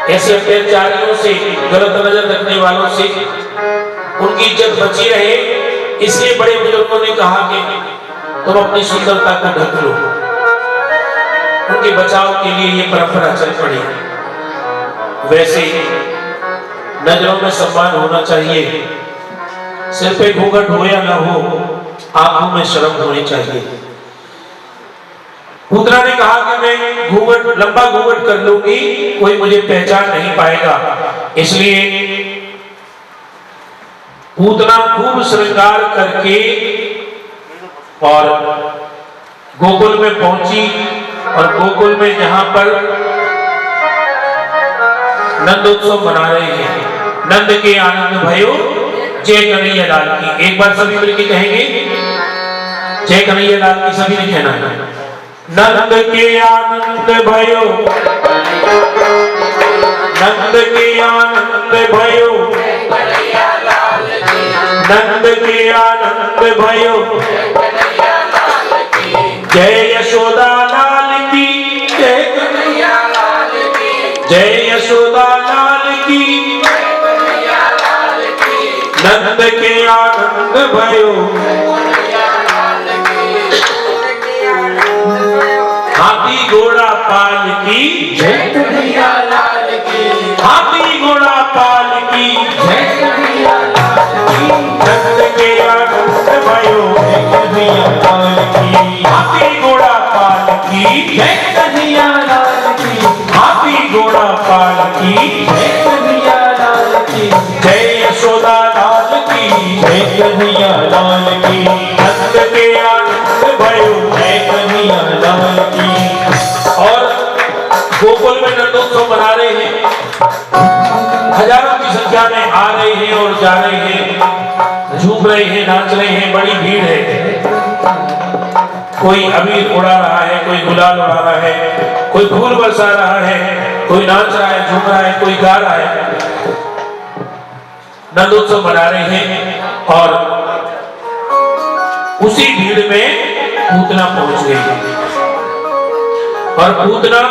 ऐसे अत्याचारियों से, गलत नजर रखने वालों से उनकी इज्जत बची रहे, इसलिए बड़े बुजुर्गों ने कहा कि तुम अपनी सुंदरता को ढक लो। उनके बचाव के लिए ये परंपरा चल पड़ी। वैसे नजरों में सम्मान होना चाहिए, सिर पे घूंघट हो या ना हो, आंखों में शर्म होनी चाहिए। पूतना ने कहा कि मैं घूंघट, लंबा घूंघट कर लूंगी, कोई मुझे पहचान नहीं पाएगा। इसलिए पूतना खूब श्रृंगार करके और गोकुल में पहुंची, और गोकुल में जहां पर नंदोत्सव मना रहे हैं, नंद के आनंद भयो जय कन्हैया लाल की। एक बार सभी मिलकर कहेंगे जय कन्हैया लाल की, सभी ने कहना है। नंद के आनंद भयो, नंद के आनंद भयो, नंद के आनंद भयो, जय यशोदा लाल की, जय कन्हैया लाल की, जय यशोदा लाल की, नंद के आनंद भयो, हाथी घोड़ा पाल की, जय कन्हैया लाल की, हाथी घोड़ा पाल की, जय कन्हैया लाल की, नंद के आनंद भयो, जय कन्हैया लाल की, हाथी घोड़ा पाल की, जय कन्हैया लाल की, हाथी घोड़ा पाल की, जय कन्हैया लाल की, जय यशोदा लाल की, जय कन्हैया लाल की, नंद के आनंद भयो, जय कन्हैया लाल की। और गोकुल में नंदोत्सव मना रहे हैं, हजारों की संख्या में आ रहे हैं और जा रहे हैं, झूम रहे हैं, नाच रहे हैं, बड़ी भीड़ है। कोई अबीर उड़ा रहा है, कोई गुलाल उड़ा रहा है, कोई फूल बरसा रहा है, कोई नाच रहा है, झूम रहा है, कोई गा रहा है। नंदोत्सव मना रहे हैं और उसी भीड़ में पूतना पहुंच गई। और पूतना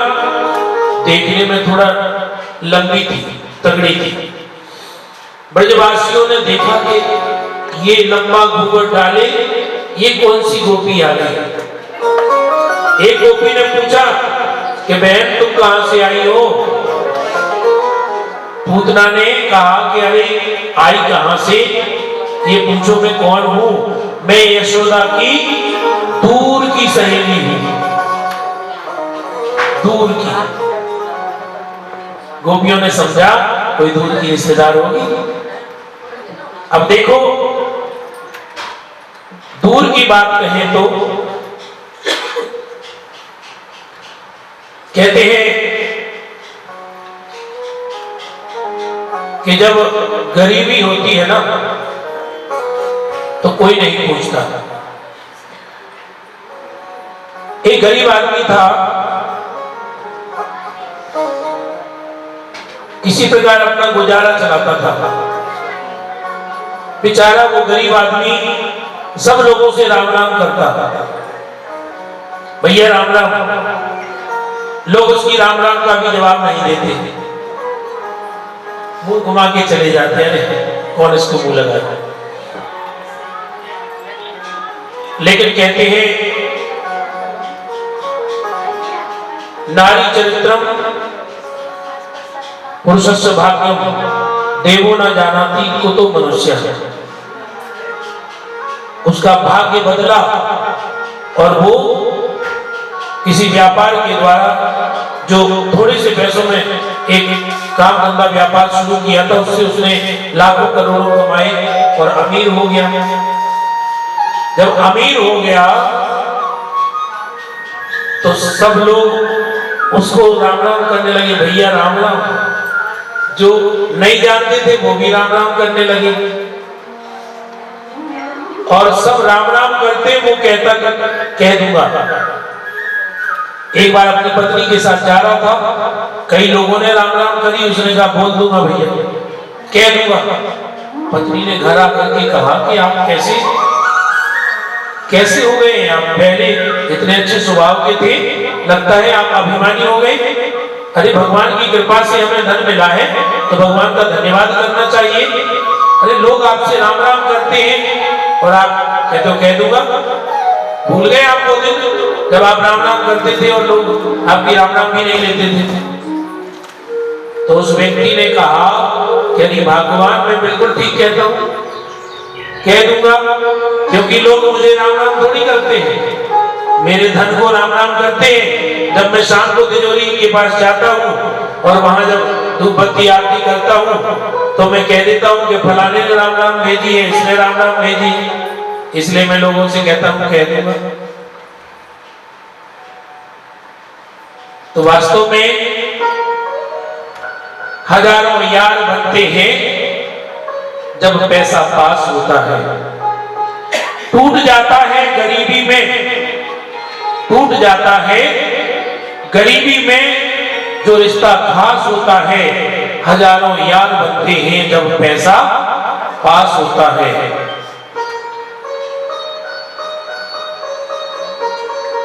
देखने में थोड़ा लंबी थी, तगड़ी थी। ब्रजवासियों ने देखा कि ये लंबा घूंघट डाले, ये कौन सी गोपी आ गई। एक गोपी ने पूछा कि बहन तुम कहां से आई हो। पूतना ने कहा कि अरे आई कहां से, ये पूछो मैं कौन हूं। मैं यशोदा की दूर की सहेली हूं, दूर की। गोपियों ने समझा कोई दूर की रिश्तेदार होगी। अब देखो, दूर की बात कहें तो कहते हैं कि जब गरीबी होती है ना तो कोई नहीं पूछता। एक गरीब आदमी था, इसी प्रकार अपना गुजारा चलाता था। बेचारा वो गरीब आदमी सब लोगों से राम राम करता था, भैया राम राम। लोग उसकी राम राम का भी जवाब नहीं देते, मुंह घुमा के चले जाते हैं, कौन इसको मुंह लगाए। लेकिन कहते हैं नारी चरित्रम पुरुषस्य भाग्यम देवो न जानाति कुतो मनुष्य। उसका भाग्य बदला और वो किसी व्यापार के द्वारा, जो थोड़े से पैसों में एक काम धंधा व्यापार शुरू किया था, उससे उसने लाखों करोड़ों कमाए और अमीर हो गया। जब अमीर हो गया तो सब लोग उसको राम राम करने लगे, भैया राम राम। जो नहीं जानते थे वो भी राम राम करने लगे और सब राम राम करते, वो कहता कह दूंगा। एक बार अपनी पत्नी के साथ जा रहा था, कई लोगों ने राम राम करी, उसने कहा बोल दूंगा भैया, कह दूंगा। पत्नी ने घर आकर के कहा कि आप कैसे हो गए हैं, आप पहले इतने अच्छे स्वभाव के थे, लगता है आप अभिमानी हो गए। अरे भगवान की कृपा से हमें धन मिला है तो भगवान का धन्यवाद करना चाहिए। अरे लोग आपसे राम राम करते हैं और आप कहते हो कह दूंगा। भूल गए आप वो दिन जब आप राम राम करते थे और लोग आपकी राम राम भी नहीं लेते थे। तो उस व्यक्ति ने कहा कि नहीं भगवान मैं बिल्कुल ठीक कहता हूं, कह दूंगा, क्योंकि लोग मुझे राम राम थोड़ी करते हैं, मेरे धन को राम राम करते हैं। जब मैं शाम को तिजोरी के पास जाता हूँ और वहां जब धूप बत्ती आरती करता हूँ तो मैं कह देता हूँ कि फलाने ने राम राम भेजी है, इसने राम राम भेजी है, इसलिए मैं लोगों से कहता हूँ कह दूंगा। तो वास्तव में हजारों यार बनते हैं जब पैसा पास होता है। टूट जाता है गरीबी में, टूट जाता है गरीबी में जो रिश्ता खास होता है। हजारों यार बनते हैं जब पैसा पास होता है।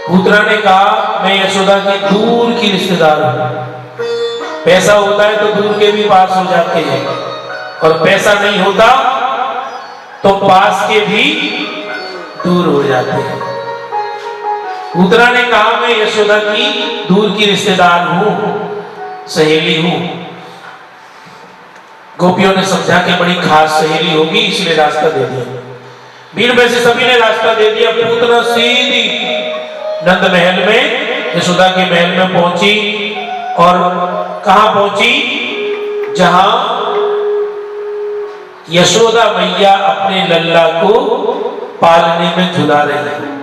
पूतना ने कहा मैं यशोदा की दूर की रिश्तेदार हूं। पैसा होता है तो दूर के भी पास हो जाते हैं और पैसा नहीं होता तो पास के भी दूर हो जाते हैं। पूतना ने कहा मैं यशोदा की दूर की रिश्तेदार हूं, सहेली हूं। गोपियों ने समझा कि बड़ी खास सहेली होगी इसलिए रास्ता दे दिया। भीड़ में से सभी ने रास्ता दे दिया। पूतना सीधी नंद महल में, यशोदा के महल में पहुंची और कहां पहुंची? जहां यशोदा मैया अपने लल्ला को पालने में झुला रही है।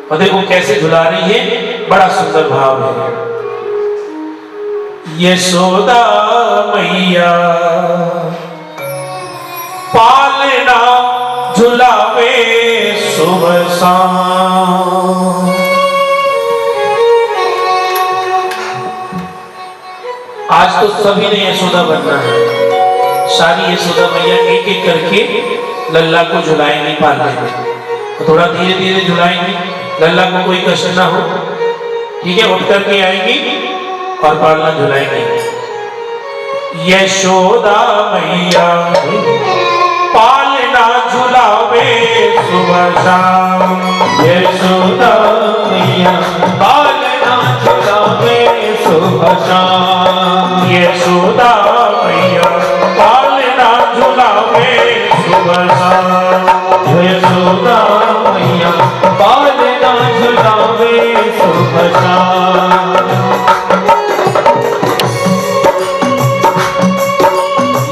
और देखो कैसे झुला रही है, बड़ा सुंदर भाव है। यशोदा मैया पालना झुलावे सुबह शाम। आज तो सभी ने यशोदा बनना है। सारी यशोदा मैया एक एक करके लल्ला को झुलाएंगी पालने में। तो थोड़ा धीरे धीरे झुलाएंगी, लल्ला को कोई कष्ट ना हो। ठीक है, उठ करके आएंगी और पालना झुलाएंगी। यशोदा मैया पालना झुलावे सुबह शाम। यशोदा मैया पालना झुलावे सुबह शाम। यशोदा मैया पालना झुलावे सुबह शाम। यशोदा मैया पालना झुलावे सुबह शाम।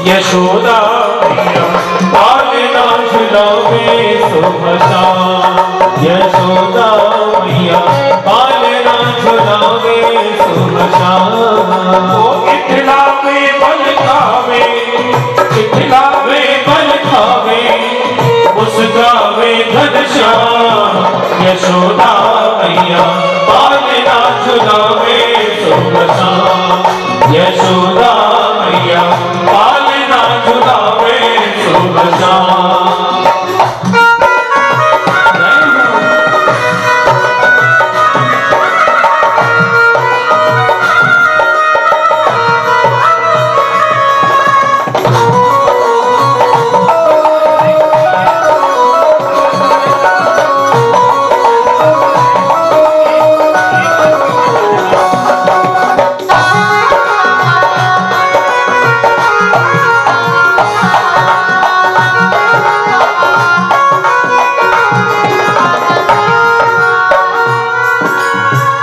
यशोदा मैया पालना झुलावे सुबह शाम। यशोदा मैया पालना झुलावे सुबह शाम। ओ इठलावे बल खावे, इठलावे बल खावे, मुस्कावे घनश्याम। यशोदा मैया पालना झुलावे सुबह शाम। यशोदा मैया पालना झुलावे सुबह शाम।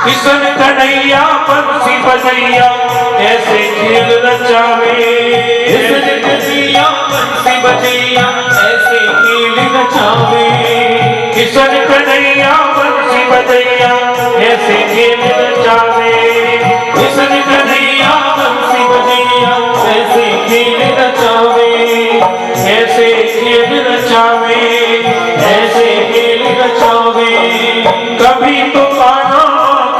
किशन कन्हैया बंसी बजैया ऐसे खेल रचावे। किशन कन्हैया बंसी बजैया ऐसे खेल रचावे। किशन कन्हैया बंसी बजैया ऐसे खेल रचावे। किशन कन्हैया बंसी बजैया ऐसे खेल रचावे। ऐसे खेल रचावे, ऐसे खेल रचावे। कभी तो काना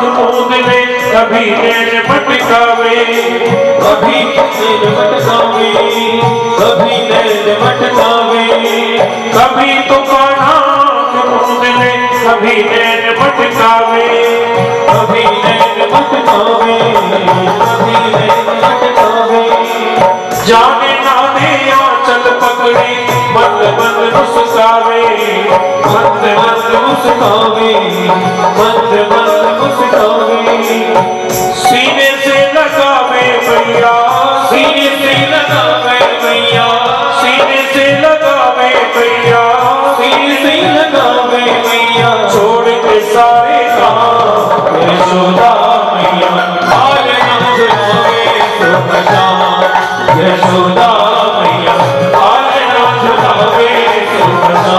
मूंद में, कभी नैन मटकावे। कभी नैन मटकावे, कभी नैन मटकावे। कभी तो काना मूंद में, कभी नैन मटकावे। कभी नैन मटकावे, कभी मुस्कावे, मंद मंद मुस्कावे, सीने से लगावे मैया, सीने से लगावे मैया, सीने से लगावे मैया, सीने से लगावे मैया, छोड़ के सारे काम यशोदा मैया, पालना झुलावे सुभद्रा, यशोदा मैया, पालना झुलावे सुभद्रा।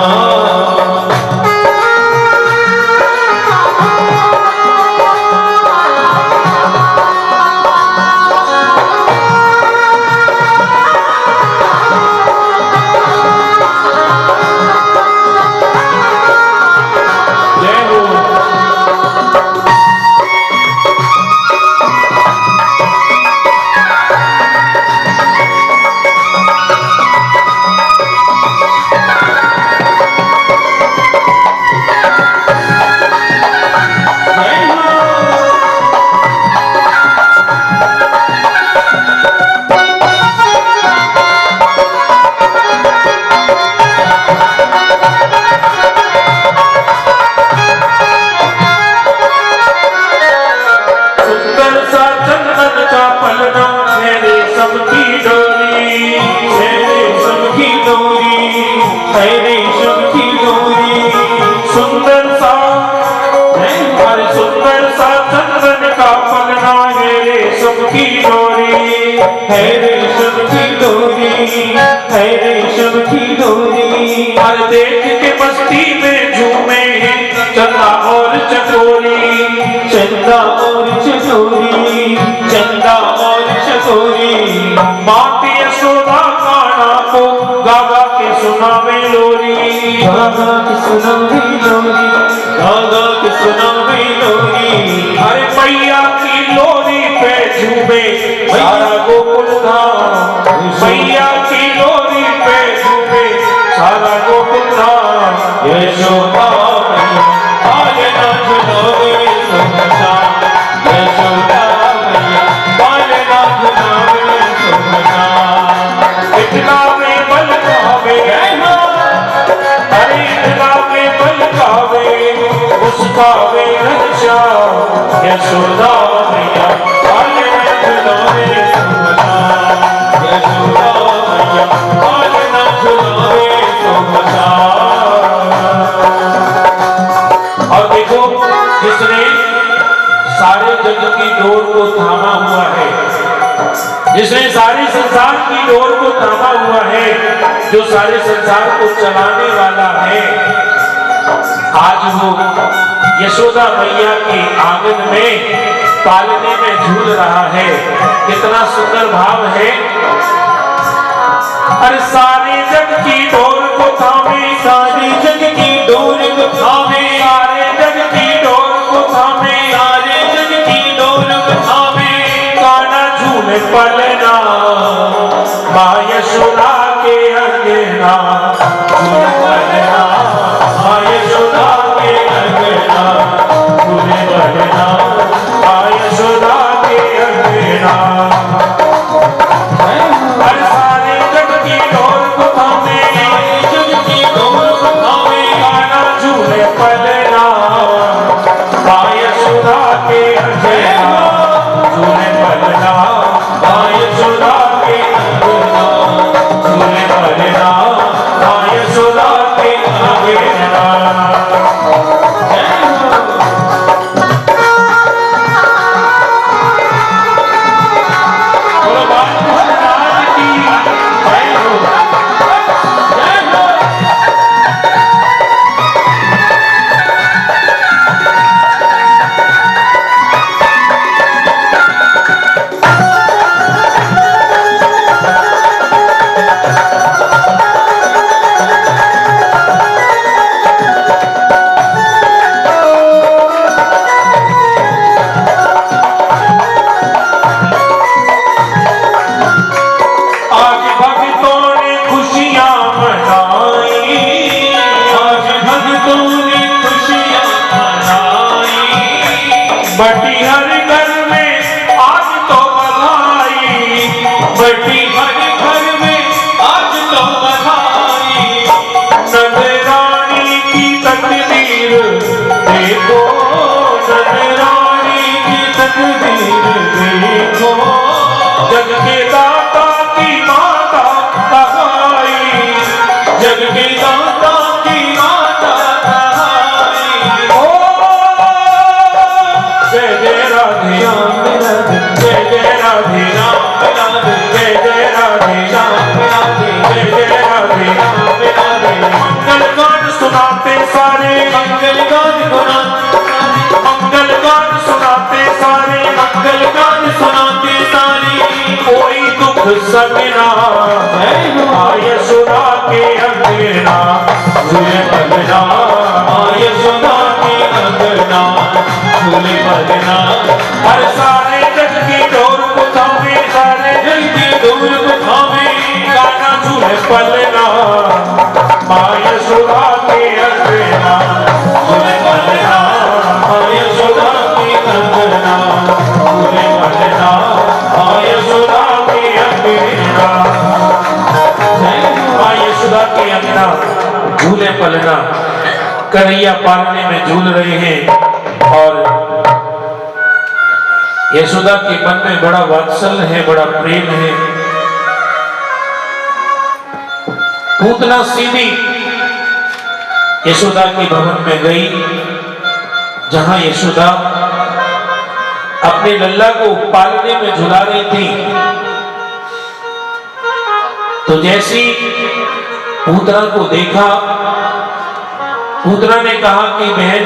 है रेशम की डोरी, है रेशम की डोरी, हर देख के मस्ती में झूमे चंदा और चकोरी, चंदा और चकोरी, चंदा और चकोरी, माती यशोदा काना को गागा के सुनावे लोरी, गागा की सुनावे लोरी, गागा की सुनावे लोरी, अरे मैया की लोरी पे झूमे सारा गोकुल धाम, मैया की लोरी पे झूमे सारा गोकुल धाम, यशोदा मैया, पालना झुलावे सुभद्रा, यशोदा मैया, पालना झुलावे सुभद्रा। इतना में बल खावे, अरे इतना में बल खावे, उसकावे रक्षा यशोदा मैया, पालना झुलावे सुभद्रा, यशोदा मैया, पालना झुलावे सुभद्रा। और देखो जिसने सारे जग की डोर को थामा हुआ है, जिसने सारे संसार की डोर को थामा हुआ है, जो सारे संसार को चलाने वाला है, आज वो यशोदा मैया के आंगन में पालने में झूल रहा है। कितना सुंदर भाव है। अरे सारे जग की डोर को थामे, सारे जग की डोर को थामे, सारे जग की डोर को थामे, सारे जग की डोर को थामे, काना झूले पलना माँ यशोदा के अंगना, झूले पलना माँ यशोदा के अंगना, झूले पलना, माँ यशोदा के अंगना। अरे सारे जग की डोर को थामे, सारे जग की डोर को थामे, काना झूले पलना माँ यशोदा के अंगना, झूले पलना माँ यशोदा के अंगना, झूले पलना, माँ यशोदा के अंगना। के दाता की माता कहाई, जग के दाता की माता कहाई। ओ जय जय राधे श्याम राधे, जय जय राधे श्याम राधे, जय जय राधे श्याम राधे, जय जय राधे श्याम राधे। मंगल गान सुनाते सारे, मंगल गान गुनाते सारे, मंगल गान सुनाते सारे, मंगल गान सुनाते सारे। कोई दुख सजना जय हो यशोदा के अंगना झूले पलना, यशोदा के अंगना झूले पलना। हर सारे जग की डोर को थामे, सारे जग की डोर को थामे, गाना झूले पलना यशोदा के अंगना झूले पलना, यशोदा के अंगना झूले पलना, यशोदा के अंगना जय हो यशोदा के अंगना झूले पलना। कन्हैया पालने में झूल रहे हैं और यशोदा के मन में बड़ा वात्सल्य है, बड़ा प्रेम है। पूतना सीधी यशोदा के भवन में गई, जहां यशोदा अपने लल्ला को पालने में झुला रही थी। तो जैसी पूतना को देखा, पूतना ने कहा कि बहन,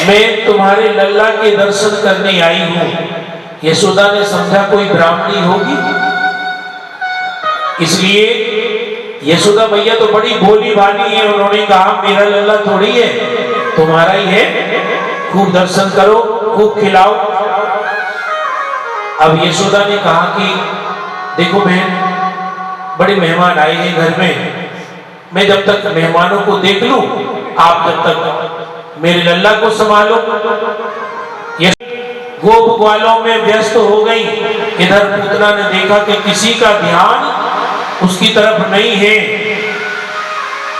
मैं तुम्हारे लल्ला के दर्शन करने आई हूं। यशोदा ने समझा कोई ब्राह्मणी होगी, इसलिए यशोदा भैया तो बड़ी भोली भाली है, उन्होंने कहा मेरा लल्ला थोड़ी है, तुम्हारा ही है, खूब दर्शन करो, खूब खिलाओ। अब यशोदा ने कहा कि देखो बहन, बड़े मेहमान आए हैं घर में, मैं जब तक मेहमानों को देख लूं, आप जब तक मेरे लल्ला को संभालो। गोप ग्वालों में व्यस्त हो गई। इधर पूतना ने देखा कि किसी का ध्यान उसकी तरफ नहीं है,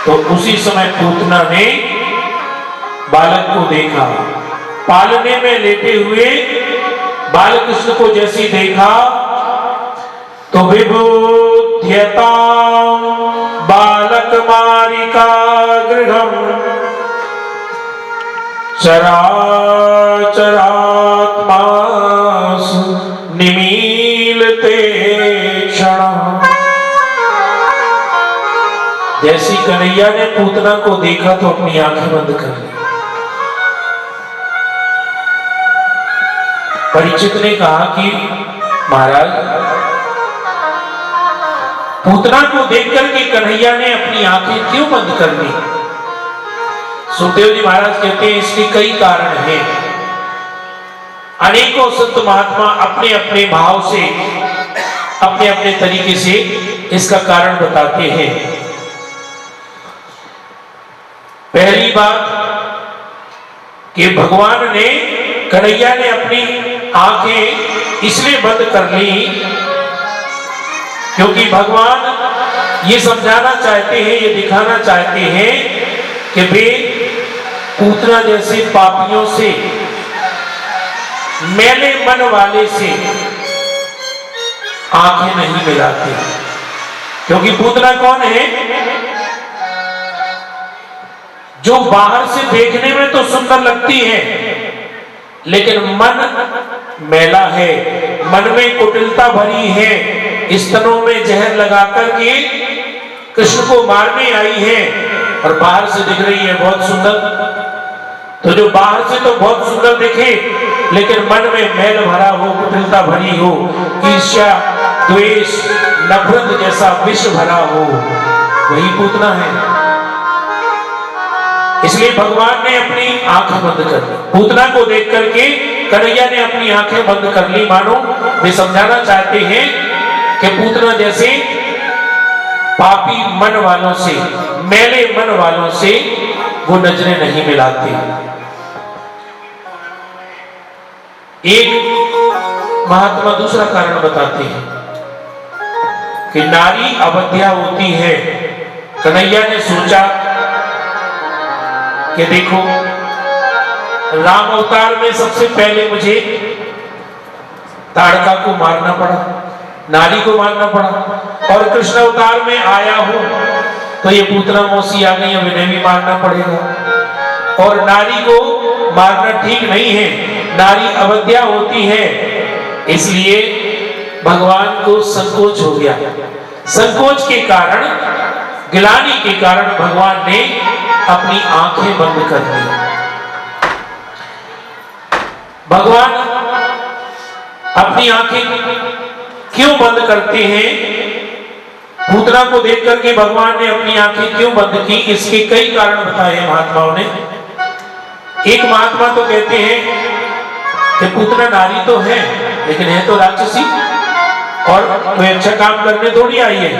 तो उसी समय पूतना ने बालक को देखा। पालने में लेटे हुए बालकृष्ण को जैसी देखा तो विबुध्यता बालक मारिका गृहम चराचरात्मासु निमीलते क्षण। जैसी कन्हैया ने पूतना को देखा तो अपनी आंखें बंद कर ली। परीक्षित ने कहा कि महाराज, पूतना को देखकर के कन्हैया ने अपनी आंखें क्यों बंद कर ली? सुखदेव जी महाराज कहते हैं इसके कई कारण हैं। अनेकों संत महात्मा अपने अपने भाव से, अपने अपने तरीके से इसका कारण बताते हैं। पहली बात कि भगवान ने, कन्हैया ने अपनी आंखें इसलिए बंद कर ली क्योंकि भगवान ये समझाना चाहते हैं, ये दिखाना चाहते हैं कि वे पूतना जैसे पापियों से, मैले मन वाले से आंखें नहीं मिलाते। क्योंकि पूतना कौन है? जो बाहर से देखने में तो सुंदर लगती है, लेकिन मन मैला है, मन में कुटिलता भरी है, स्तनों में जहर लगाकर के कृष्ण को मारने आई है और बाहर से दिख रही है बहुत सुंदर। तो जो बाहर से तो बहुत सुंदर दिखे, लेकिन मन में मैल भरा हो, कुटिलता भरी हो, ईर्ष्या, द्वेष, नफरत जैसा विष भरा हो, वही पूतना है। इसलिए भगवान ने अपनी आंखें बंद कर ली। पूतना को देख करके कन्हैया ने अपनी आंखें बंद कर ली, मानो वे समझाना चाहते हैं कि पूतना जैसे पापी मन वालों से, मैले मन वालों से वो नजरें नहीं मिलाते। एक महात्मा दूसरा कारण बताते हैं कि नारी अवध्या होती है। कन्हैया ने सोचा कि देखो, राम अवतार में सबसे पहले मुझे ताड़का को मारना पड़ा, नारी को मारना पड़ा, और कृष्ण अवतार में आया हूं तो ये पूतना मौसी आ गई, अब इन्हें भी मारना पड़ेगा। और नारी को मारना ठीक नहीं है, नारी अवध्या होती है, इसलिए भगवान को संकोच हो गया। संकोच के कारण, गिलानी के कारण भगवान ने अपनी आंखें बंद कर दी। भगवान अपनी आंखें क्यों बंद करते हैं? पूतना को देख करके भगवान ने अपनी आंखें क्यों बंद की? इसके कई कारण बताए महात्माओं ने। एक महात्मा तो कहते हैं कि पूतना नारी तो है, लेकिन है तो राक्षसी, और कोई अच्छा काम करने थोड़ी आई है,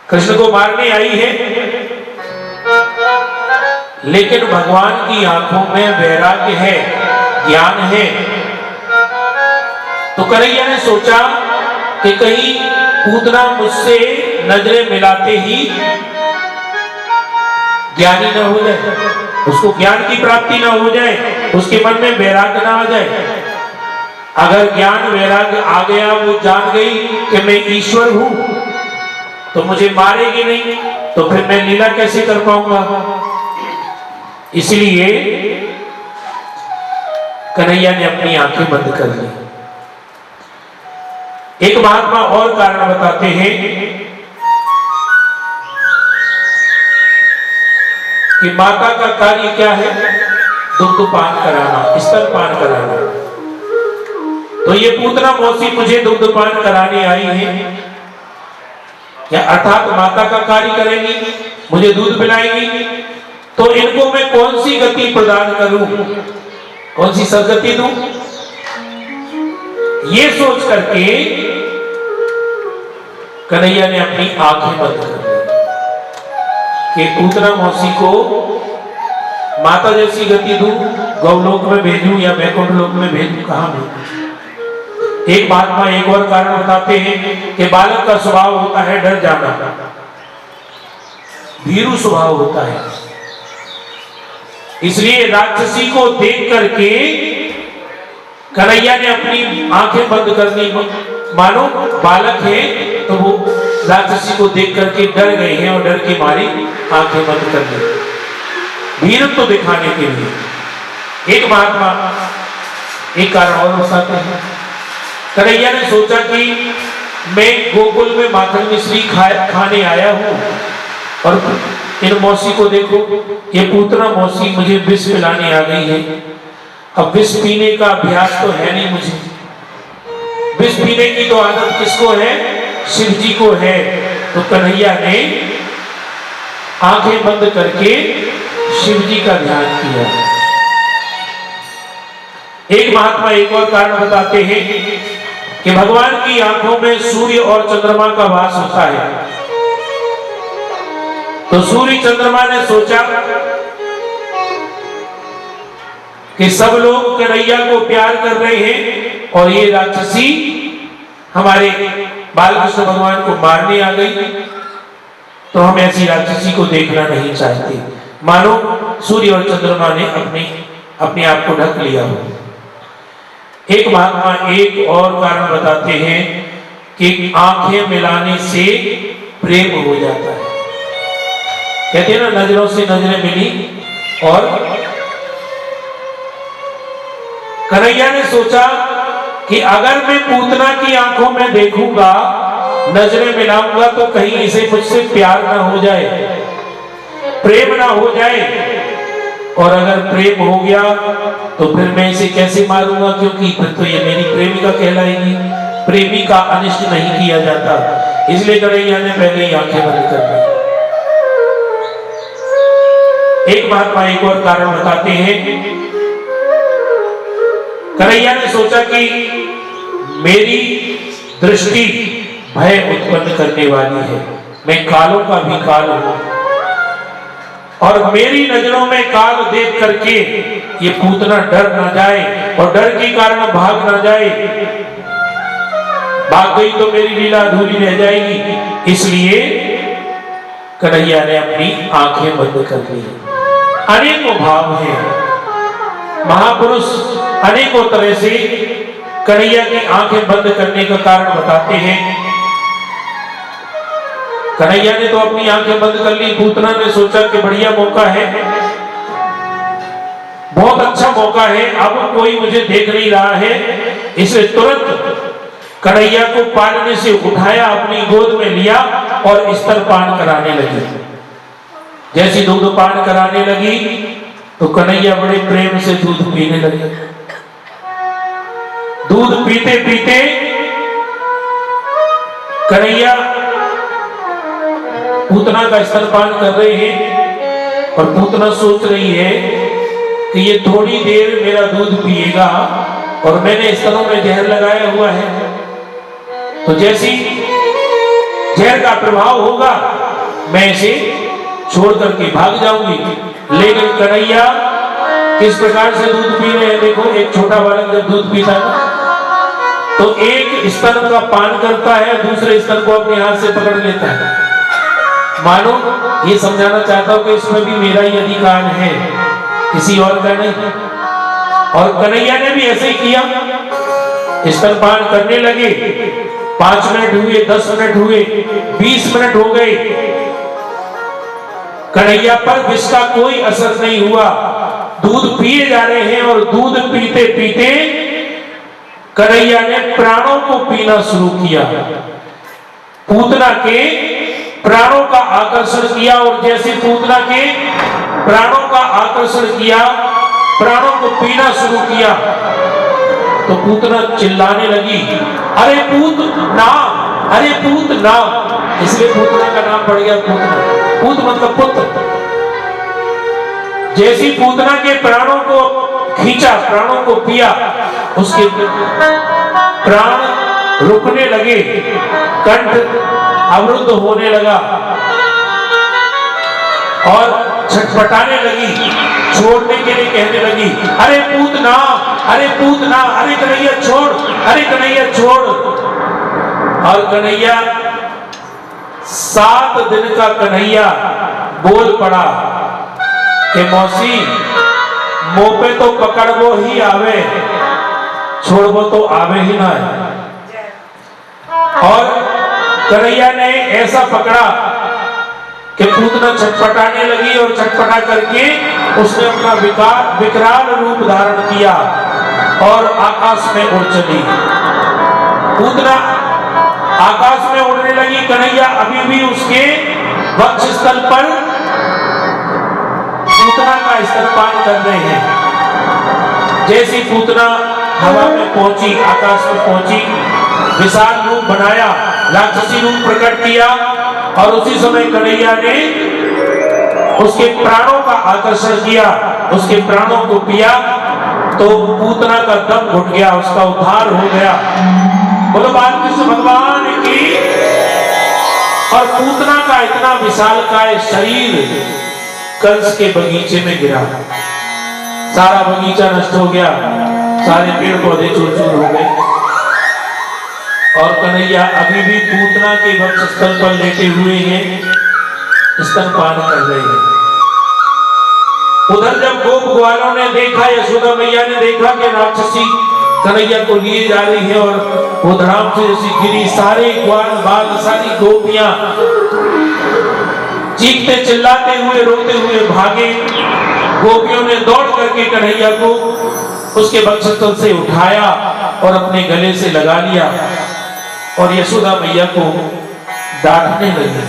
कृष्ण को मारने आई है। लेकिन भगवान की आंखों में वैराग्य है, ज्ञान है। तो कन्हैया ने सोचा कि कहीं पूतना मुझसे नजरें मिलाते ही ज्ञानी न हो जाए, उसको ज्ञान की प्राप्ति न हो जाए, उसके मन में वैराग्य ना आ जाए। अगर ज्ञान वैराग्य आ गया, वो जान गई कि मैं ईश्वर हूं, तो मुझे मारेगी नहीं, तो फिर मैं लीला कैसे कर पाऊंगा? इसलिए कन्हैया ने अपनी आंखें बंद कर ली। एक महात्मा और कारण बताते हैं कि माता का कार्य क्या है? दुग्ध पान कराना, स्तन पान कराना। तो ये पूतना मौसी मुझे दुग्ध पान कराने आई है, या अर्थात माता का कार्य करेंगी, मुझे दूध पिलाएंगी, तो इनको मैं कौन सी गति प्रदान करूं, कौन सी सदगति दूं? ये सोच करके कन्हैया ने अपनी आंखें बंद कर दी कि पूतना मौसी को माता जैसी गति दूं, गौलोक में भेजूं या वैकुंठ लोक में भेजूं, कहां भेजूं? एक महात्मा एक और कारण बताते हैं कि बालक का स्वभाव होता है डर जाना, भीरू स्वभाव होता है। इसलिए राक्षसी को देख करके कन्हैया ने अपनी आंखें बंद कर दी। मानो बालक है तो वो राक्षसी को देख करके डर गए हैं और डर के मारे आंखें बंद कर दी, वीरत्व दिखाने के लिए। एक महात्मा एक कारण और बताते हैं। कन्हैया ने सोचा कि मैं गोकुल में माखन मिश्री खाने आया हूं, और इन मौसी को देखो, ये पूतना मौसी मुझे विष पिलाने आ गई है। अब विष पीने का अभ्यास तो है नहीं मुझे, विष पीने की तो आदत किसको है? शिव जी को है। तो कन्हैया ने आंखें बंद करके शिव जी का ध्यान किया। एक महात्मा एक और कारण बताते हैं कि भगवान की आंखों में सूर्य और चंद्रमा का वास होता है। तो सूर्य चंद्रमा ने सोचा कि सब लोग कन्हैया को प्यार कर रहे हैं और ये राक्षसी हमारे बालकृष्ण भगवान को मारने आ गई, तो हम ऐसी राक्षसी को देखना नहीं चाहते। मानो सूर्य और चंद्रमा ने अपने आप को ढक लिया हो। एक महात्मा एक और कारण बताते हैं कि आंखें मिलाने से प्रेम हो जाता है। कहते हैं ना, नजरों से नजरें मिली, और कन्हैया ने सोचा कि अगर मैं पूतना की आंखों में देखूंगा, नजरें मिलाऊंगा, तो कहीं इसे मुझसे प्यार ना हो जाए, प्रेम ना हो जाए, और अगर प्रेम हो गया तो फिर मैं इसे कैसे मारूंगा, क्योंकि फिर तो ये मेरी प्रेमिका कहलाएगी। प्रेमी का अनिष्ट नहीं किया जाता, इसलिए कन्हैया ने पहले ही आंखें बंद कर दी। एक महात्मा एक और कारण बताते हैं। कन्हैया ने सोचा कि मेरी दृष्टि भय उत्पन्न करने वाली है, मैं कालों का भी काल हूं, और मेरी नजरों में काल देख करके ये पूतना डर ना जाए, और डर के कारण भाग ना जाए, भाग गई तो मेरी लीला अधूरी रह जाएगी। इसलिए कन्हैया ने अपनी आंखें बंद कर ली। अनेकों भाव हैं, महापुरुष अनेकों तरह से कन्हैया की आंखें बंद करने का कारण बताते हैं। कन्हैया ने तो अपनी आंखें बंद कर ली, पूतना ने सोचा कि बढ़िया मौका है, बहुत अच्छा मौका है, अब कोई मुझे देख नहीं रहा है, इसलिए तुरंत कन्हैया को पालने से उठाया, अपनी गोद में लिया और स्तनपान कराने लगी। जैसी दूधपान कराने लगी तो कन्हैया बड़े प्रेम से दूध पीने लगे। दूध पीते पीते कन्हैया पूतना का स्तनपान कर रहे हैं और पूतना सोच रही है कि ये थोड़ी देर मेरा दूध पिएगा और मैंने स्तनों में जहर लगाया हुआ है, तो जैसी जहर का प्रभाव होगा मैं इसे छोड़ करके भाग जाऊंगी। लेकिन कन्हैया किस प्रकार से दूध पी रहे हैं, देखो एक छोटा बालक जब दूध पीता है तो एक स्तन का पान करता है, दूसरे स्तन को अपने हाथ से पकड़ लेता है। मानो ये समझाना चाहता हूं कि इसमें भी मेरा ही अधिकार है, किसी और का नहीं। और कन्हैया ने भी ऐसे ही किया, स्तनपान करने लगे। 5 मिनट हुए, 10 मिनट हुए, 20 मिनट हो गए, कन्हैया पर विष का कोई असर नहीं हुआ। दूध पिए जा रहे हैं और दूध पीते पीते कन्हैया ने प्राणों को पीना शुरू किया। पूतना के प्राणों का आकर्षण किया और जैसे पूतना के प्राणों का आकर्षण किया, प्राणों को पीना शुरू किया, तो पूतना चिल्लाने लगी, अरे पूतना, अरे पूतना। इसलिए पूतना का नाम पड़ गया पूतना। पूत मतलब पुत्र। जैसी पूतना के प्राणों को खींचा, प्राणों को पिया, उसके प्राण रुकने लगे, कंठ अवरुद्ध होने लगा और छटपटाने लगी, छोड़ने के लिए कहने लगी, अरे पूतना, अरे पूतना, अरे कन्हैया छोड़, अरे कन्हैया छोड़। और कन्हैया 7 दिन का कन्हैया बोल पड़ा कि मौसी मुंह पे तो पकड़बो ही आवे, छोड़बो तो आवे ही ना। और कन्हैया ने ऐसा पकड़ा कि पूतना छटपटाने लगी और छटपटा करके उसने अपना विकराल रूप धारण किया और आकाश में उड़ चली। पूतना आकाश में उड़ने लगी, कन्हैया अभी भी उसके वक्षस्थल पर पूतना का स्तनपान कर रहे हैं। जैसी पूतना हवा में पहुंची, आकाश में पहुंची, विशाल रूप बनाया, राक्षसी रूप प्रकट किया और उसी समय कन्हैया ने उसके प्राणों का आकर्षण किया, उसके प्राणों को पिया, तो पूतना का दम घुट गया, उसका उद्धार हो गया। बोलो बालकृष्ण भगवान की। और पूतना का इतना विशालकाय शरीर कंस के बगीचे में गिरा, सारा बगीचा नष्ट हो गया, सारे पेड़ पौधे चूर चूर हो गए और कन्हैया अभी भी पूतना के वक्षस्थल पर लेटे हुए हैं, स्तनपान कर रहे हैं। उधर जब गोप ग्वालों ने देखा, यशोदा मैया ने देखा कि राक्षसी कन्हैया को लिए जा रही है और वो धड़ाम से जैसी गिरी, सारे ग्वाल बाल, सारी गोपियां चीखते चिल्लाते हुए रोते हुए भागे। गोपियों ने दौड़ करके कन्हैया को उसके वक्षस्थल से उठाया और अपने गले से लगा लिया और यशोदा मैया को डांटने लगी।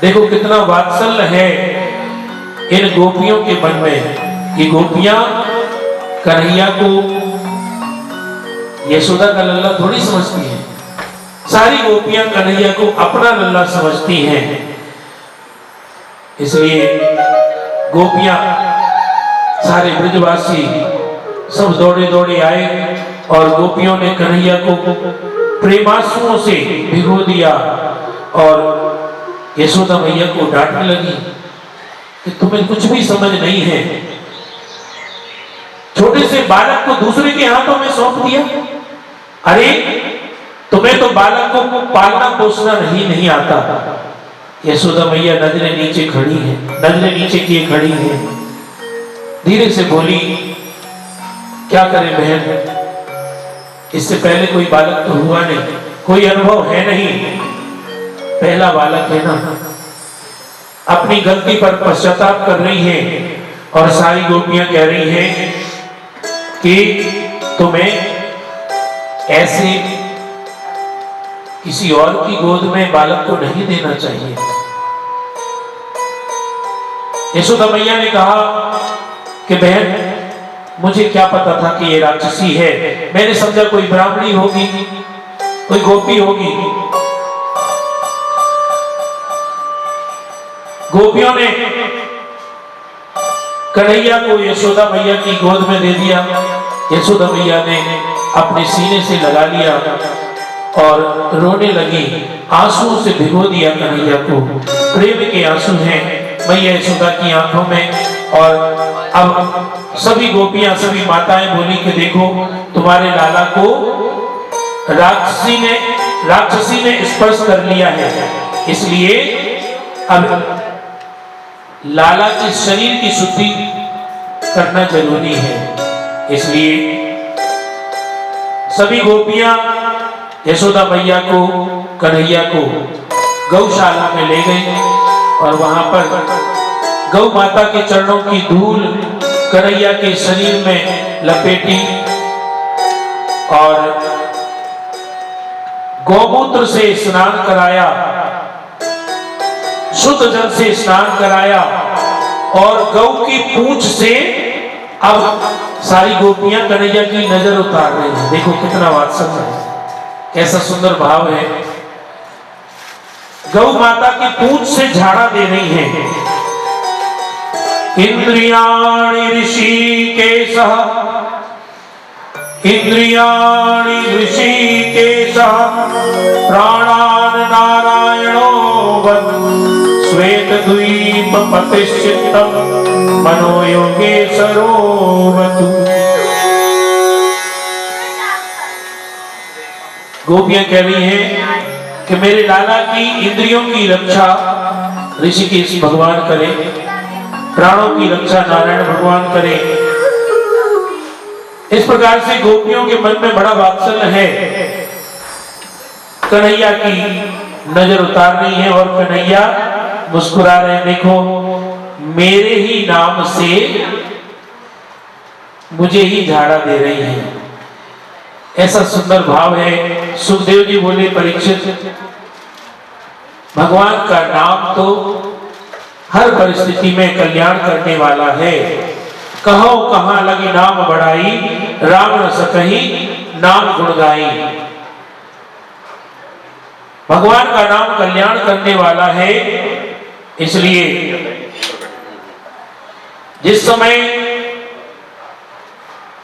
देखो कितना वात्सल्य है इन गोपियों के मन में। ये गोपियां कन्हैया को यशोदा का लल्ला थोड़ी समझती हैं, सारी गोपियां कन्हैया को अपना लल्ला समझती हैं। इसलिए गोपियां, सारे ब्रजवासी सब दौड़े दौड़े आए और गोपियों ने कन्हैया को प्रेमांसुओं से भिगो दिया और यशोदा मैया को डांटने लगी कि तुम्हें कुछ भी समझ नहीं है, छोटे से बालक को दूसरे के हाथों में सौंप दिया। अरे तुम्हें तो बालक को पालना पोसना नहीं आता। यशोदा मैया नजरें नीचे खड़ी है, नजरें नीचे किए खड़ी है, धीरे से बोली, क्या करें बहन, इससे पहले कोई बालक तो हुआ नहीं, कोई अनुभव है नहीं, पहला बालक है ना। अपनी गलती पर पश्चाताप कर रही है और सारी गोपियां कह रही हैं कि तुम्हें ऐसे किसी और की गोद में बालक को नहीं देना चाहिए। यशोदा मैया ने कहा कि बहन, मुझे क्या पता था कि ये राक्षसी है, मैंने समझा कोई ब्राह्मणी होगी, कोई गोपी होगी। गोपियों ने कन्हैया को यशोदा मैया की गोद में दे दिया। यशोदा मैया ने अपने सीने से लगा लिया और रोने लगी, आंसुओं से भिगो दिया कन्हैया को। प्रेम के आंसू हैं मैया यशोदा की आंखों में। और अब सभी गोपियां, सभी माताएं बोली कि देखो, तुम्हारे लाला को राक्षसी ने स्पर्श कर लिया है, इसलिए अब लाला के शरीर की शुद्धि करना जरूरी है। इसलिए सभी गोपियां यशोदा मैया को, कन्हैया को गौशाला में ले गई और वहां पर गौ माता के चरणों की धूल कन्हैया के शरीर में लपेटी और गौमूत्र से स्नान कराया, शुद्ध जल से स्नान कराया और गौ की पूंछ से अब सारी गोपियां कन्हैया की नजर उतार रही हैं। देखो कितना वात्सल्य है, कैसा सुंदर भाव है। गौ माता की पूंछ से झाड़ा दे रही हैं। इंद्रियाणि ऋषिकेशः, इंद्रियाणि ऋषिकेशः, प्राणान् नारायणो वद, श्वेतद्वीप पतिश्चित्तम् मनो योगेश्वरो वतु। गोपियां कह रही हैं कि मेरे लाला की इंद्रियों की रक्षा ऋषिकेश भगवान करे, प्राणों की रक्षा नारायण भगवान करे। इस प्रकार से गोपियों के मन में बड़ा वात्सल्य है। कन्हैया की नजर उतार रही है और कन्हैया मुस्कुरा रहे हैं। देखो, मेरे ही नाम से मुझे ही झाड़ा दे रही है, ऐसा सुंदर भाव है। सुखदेव जी बोले, परीक्षित, भगवान का नाम तो हर परिस्थिति में कल्याण करने वाला है। कहो कहां लगी नाम बढ़ाई, राम न सकही नाम गुण गाई। भगवान का नाम कल्याण करने वाला है। इसलिए जिस समय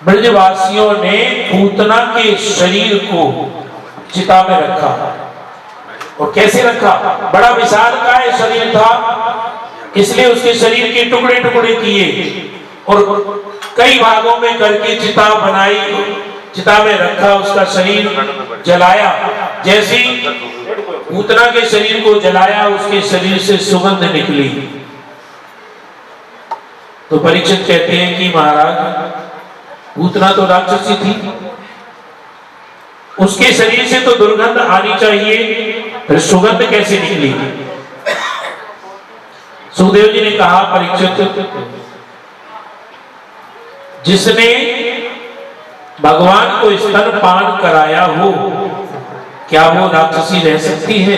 ब्रजवासियों ने पूतना के शरीर को चिता में रखा, और कैसे रखा, बड़ा विशालकाय शरीर था, इसलिए उसके शरीर के टुकड़े टुकड़े किए और कई भागों में करके चिता बनाई, चिता में रखा, उसका शरीर जलाया। जैसे पूतना के शरीर को जलाया, उसके शरीर से सुगंध निकली। तो परीक्षित कहते हैं कि महाराज, पूतना तो राक्षसी थी, उसके शरीर से तो दुर्गंध आनी चाहिए, फिर सुगंध कैसे निकली? सुखदेव जी ने कहा, परीक्षित, जिसने भगवान को स्तनपान कराया हो, क्या वो राक्षसी रह सकती है?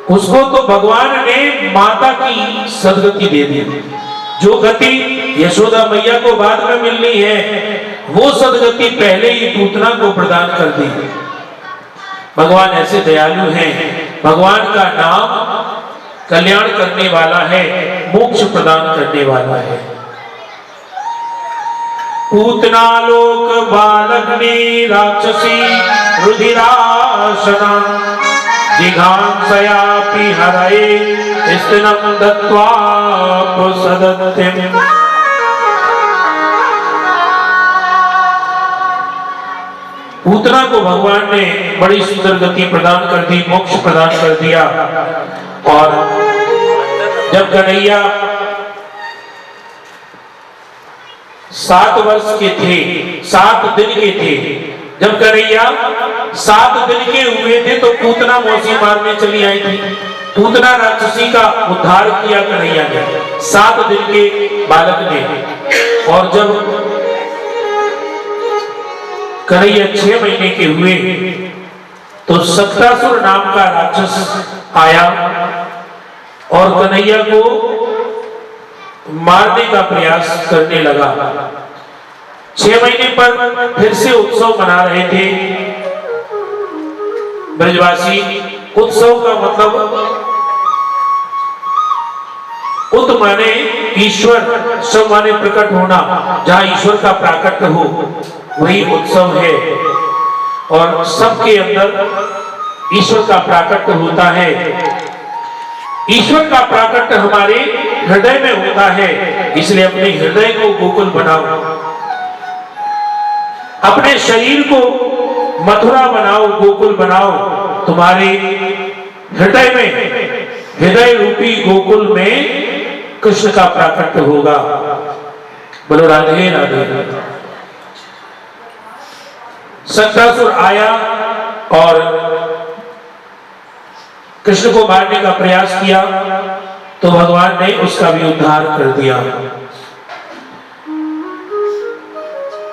उसको तो भगवान ने माता की सदगति दे दी। जो गति यशोदा मैया को बाद में मिलनी है, वो सदगति पहले ही पूतना को प्रदान कर दी। भगवान ऐसे दयालु हैं। भगवान का नाम कल्याण करने वाला है, मोक्ष प्रदान करने वाला है। पूतना लोक बालग्नि राक्षसी रुधिराशना, जिघांसयापि हरये स्तनम दत्त्वा प्रसदत्यम्। पूतना को भगवान ने बड़ी सुंदर गति प्रदान कर दी, मोक्ष प्रदान कर दिया। और जब कन्हैया 7 वर्ष के थे, 7 दिन के थे। जब कन्हैया 7 दिन के हुए थे तो पूतना मौसी मारने चली आई थी। पूतना राक्षसी का उद्धार किया कन्हैया ने 7 दिन के बालक ने। और जब कन्हैया 6 महीने के हुए तो सक्तासुर नाम का राक्षस आया और कन्हैया को मारने का प्रयास करने लगा। 6 महीने पर फिर से उत्सव मना रहे थे ब्रजवासी। उत्सव का मतलब उत माने ईश्वर, सब माने प्रकट होना, जहां ईश्वर का प्राकट्य हो वही उत्सव है। और सबके अंदर ईश्वर का प्राकट्य होता है। ईश्वर का प्राकट्य हमारे हृदय में होता है, इसलिए अपने हृदय को गोकुल बनाओ, अपने शरीर को मथुरा बनाओ, गोकुल बनाओ। तुम्हारे हृदय में, हृदय रूपी गोकुल में कृष्ण का प्राकट्य होगा। बोलो राधे राधे। सक्तासुर आया और कृष्ण को मारने का प्रयास किया तो भगवान ने उसका भी उद्धार कर दिया।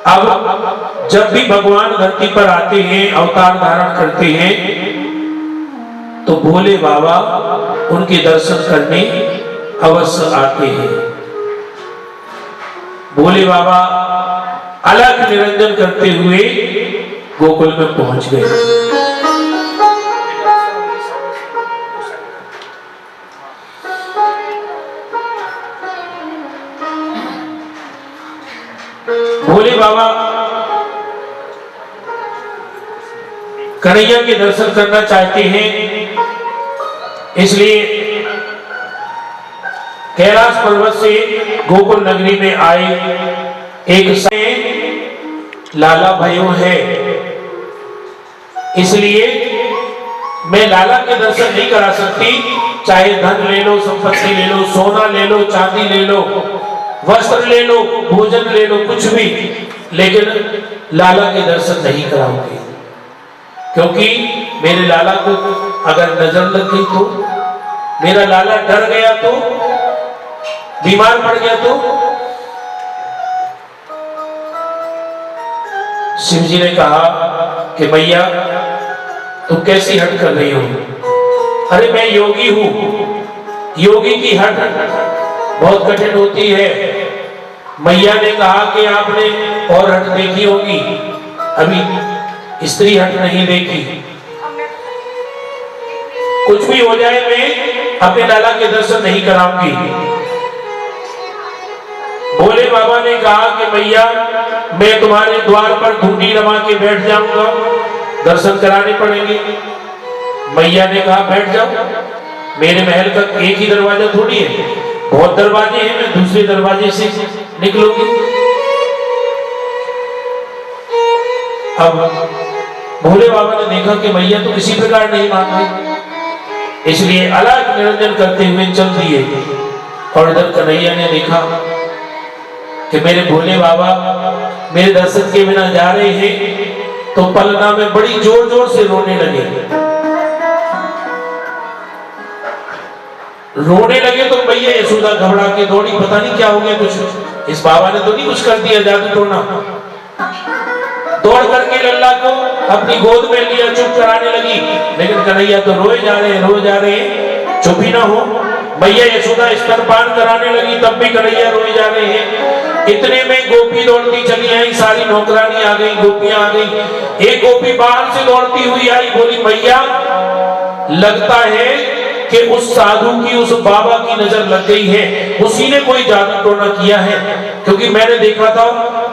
अब जब भी भगवान धरती पर आते हैं, अवतार धारण करते हैं, तो भोले बाबा उनके दर्शन करने अवश्य आते हैं। भोले बाबा अलग निरंजन करते हुए गोकुल में पहुंच गए। भोले बाबा कन्हैया के दर्शन करना चाहते हैं, इसलिए कैलाश पर्वत से गोकुल नगरी में आए। एक लाला भयो है, इसलिए मैं लाला के दर्शन नहीं करा सकती। चाहे धन ले लो, संपत्ति ले लो, सोना ले लो, चांदी ले लो, वस्त्र ले लो, भोजन ले लो, कुछ भी, लेकिन लाला के दर्शन नहीं कराऊंगी। क्योंकि मेरे लाला को अगर नजर लग गई तो, मेरा लाला डर गया तो, बीमार पड़ गया तो। शिव जी ने कहा कि भैया तुम कैसी हट कर रही हो? अरे मैं योगी हूं, योगी की हट बहुत कठिन होती है। मैया ने कहा कि आपने और हट देखी होगी, अभी स्त्री हट नहीं देखी। कुछ भी हो जाए मैं अपने लाला के दर्शन नहीं कराऊंगी। भोले बाबा ने कहा कि मैया मैं तुम्हारे द्वार पर धूनी लगा के बैठ जाऊंगा, दर्शन कराने पड़ेंगे। मैया ने कहा बैठ जाओ, मेरे महल का एक ही दरवाजा थोड़ी है, बहुत दरवाजे हैं, मैं दूसरे दरवाजे से निकलूंगी। अब भोले बाबा ने देखा कि मैया तो किसी प्रकार नहीं मान रही, इसलिए अलग निरंजन करते हुए चल दिए। और इधर कन्हैया ने देखा कि मेरे भोले बाबा मेरे दर्शन के बिना जा रहे हैं, तो पलना में बड़ी जोर जोर से रोने लगे। रोने लगे तो मैया यशोदा घबरा के दौड़ी, पता नहीं क्या हो गया, कुछ इस बाबा ने तो नहीं कुछ कर दिया जादू टोना। दौड़ करके लल्ला को अपनी गोद में लिया, चुप कराने लगी, लेकिन कन्हैया तो रोए जा रहे हैं, रोए जा रहे हैं, चुप ही ना हो। मैया यशोदा स्तनपान कराने लगी, तब भी कन्हैया रोए जा रहे हैं। इतने में गोपी दौड़ती चली आई, सारी नौकरानी आ गई, गोपियां आ गई। एक गोपी बाहर से दौड़ती हुई आई, बोली मैया लगता है कि उस साधु की, उस बाबा की नजर लग गई है, उसी ने कोई जादू टोना किया है। क्योंकि मैंने देखा था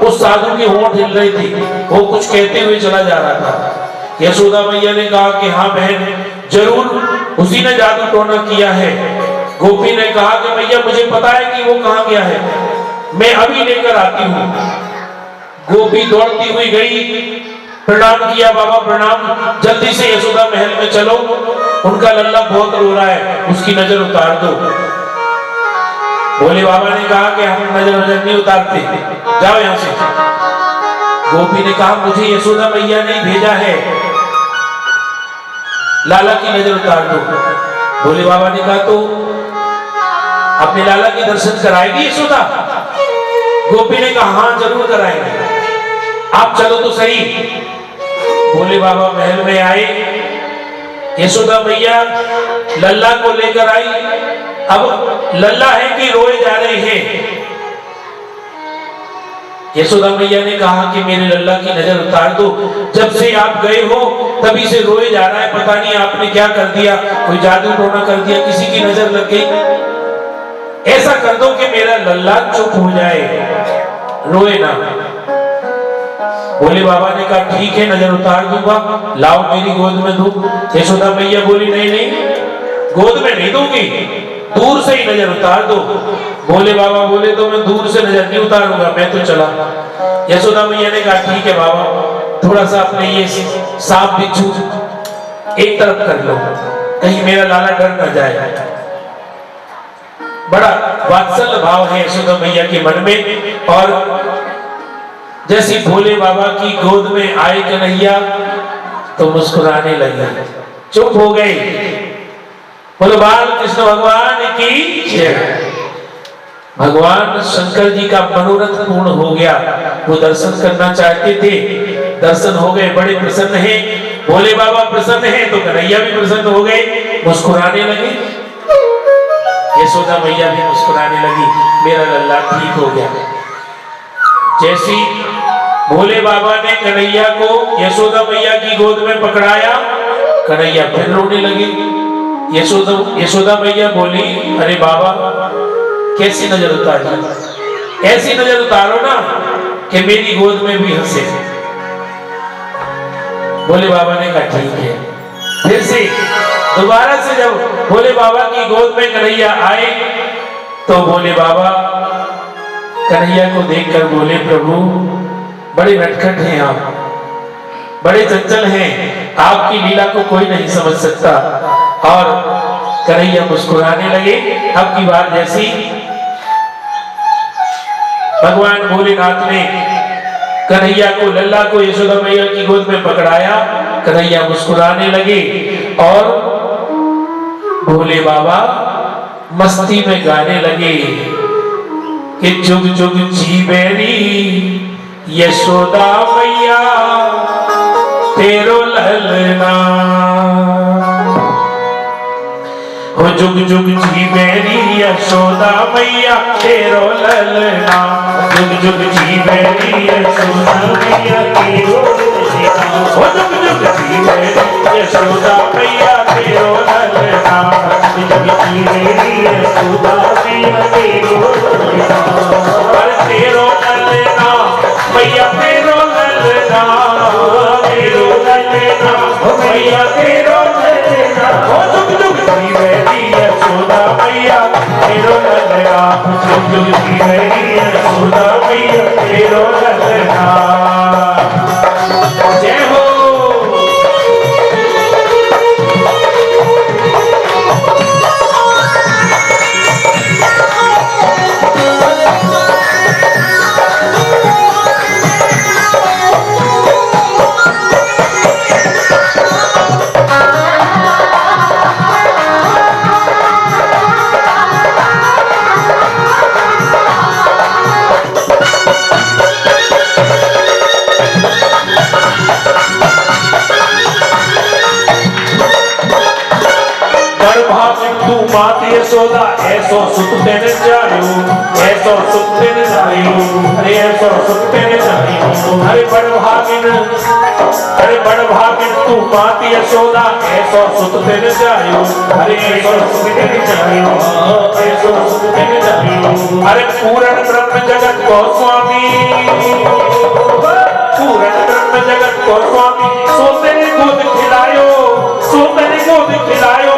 उस साधु के होंठ हिल रहे थे, वो कुछ कहते हुए चला जा रहा था। यशोदा मैया ने कहा कि हाँ बहन, जरूर उसी ने जादू टोना किया है। गोपी ने कहा कि मैया मुझे पता है कि वो कहाँ गया है, मैं अभी लेकर आती हूँ। गोपी दौड़ती हुई गई, प्रणाम किया, बाबा प्रणाम, जल्दी से यशोदा महल में चलो, उनका लल्ला बहुत रो रहा है, उसकी नजर उतार दो। भोले बाबा ने कहा कि हम नजर नजर नहीं उतारते, जाओ यहां से। गोपी ने कहा मुझे यशोदा मैया ने भेजा है, लाला की नजर उतार दो। भोले बाबा ने कहा तो अपने लाला के दर्शन कराएगी यशोदा? गोपी ने कहा हाँ जरूर कराएंगे, आप चलो तो सही। भोले बाबा महल में आए, यशोदा मैया लल्ला को लेकर आई। अब लल्ला है कि रोए जा रहे हैं। यशोदा मैया ने कहा कि मेरे लल्ला की नजर उतार दो, जब से आप गए हो तभी से रोए जा रहा है, पता नहीं आपने क्या कर दिया, कोई जादू टोना कर दिया, किसी की नजर लग गई। ऐसा कर दो कि मेरा लल्ला चुप हो जाए, रोए ना। भोले बाबा ने कहा ठीक है नजर उतार दूंगा, लाओ मेरी गोद में दो। यशोदा मैया बोली नहीं नहीं, गोद में नहीं दूंगी, दूर से ही नजर उतार दो। भोले बाबा बोले तो मैं दूर से नजर नहीं उतारूंगा, मैं तो चला। यशोदा मैया ने कहा ठीक है बाबा, थोड़ा सा अपने ये सांप बिच्छू एक तरफ कर लो, कहीं मेरा लाला डर न जाए। बड़ा वात्सल्य भाव है यशोदा मैया के मन में। और जैसे भोले बाबा की गोद में आए कन्हैया तो मुस्कुराने लगे, चुप हो गए। बोलो बाल कृष्ण भगवान की जय। भगवान शंकर जी का मनोरथ पूर्ण हो गया, वो दर्शन करना चाहते थे, दर्शन हो गए, बड़े प्रसन्न हैं। भोले बाबा प्रसन्न हैं तो कन्हैया भी प्रसन्न हो गए, मुस्कुराने लगे। यशोदा मैया भी मुस्कुराने लगी, मेरा लल्ला ठीक हो गया। जैसी भोले बाबा ने कन्हैया को यशोदा मैया की गोद में पकड़ाया, कन्हैया फिर रोने लगे। यशोदा मैया बोली अरे बाबा कैसी नजर उतारी, ऐसी नजर उतारो ना कि मेरी गोद में भी हंसे। भोले बाबा ने कहा ठीक है। फिर से दोबारा से जब भोले बाबा की गोद में कन्हैया आए तो भोले बाबा कन्हैया को देखकर बोले प्रभु बड़े नटखट हैं आप, बड़े चंचल हैं, आपकी लीला को कोई नहीं समझ सकता। और कन्हैया मुस्कुराने लगे। अब की बार जैसी भगवान भोलेनाथ ने कन्हैया को, लल्ला को यशोदा मैया की गोद में पकड़ाया, कन्हैया मुस्कुराने लगे और भोले बाबा मस्ती में गाने लगे कि जुग जुग जीवेरी यशोदा मैया तेरो ललना, हो जुग जुग जीवेरी यशोदा मैया तेरो ललना, जुग जुग जीवेरी यशोदा मैया तेरो ललना, हो जुग जुग जीवेरी यशोदा मैया तेरो ललना, जुग जुग जीवेरी यशोदा मैया तेरो ललना, अरे तेरो ललना मैया तेरो ललना, तेरो ललना मैया तेरो ललना, हो जुग जुग जीवेरी यशोदा मैया तेरो ललना, जुग जुग जीवेरी यशोदा मैया तेरो ललना। जय हो। मात यशोदा ऐसो सुत तेन जायो, ऐसो सुत तेन जायो, अरे ऐसो सुत तेन जायो, अरे बड़ भागिन तू मात यशोदा ऐसो सुत तेन जायो, अरे ऐसो सुत तेन जायो, ऐसो सुत तेन जायो, अरे पूर्ण ब्रह्म जगत को स्वामी, पूर्ण ब्रह्म जगत को स्वामी, सो तेरे गोद खिलायो, सो तेरे गोद खिलायो,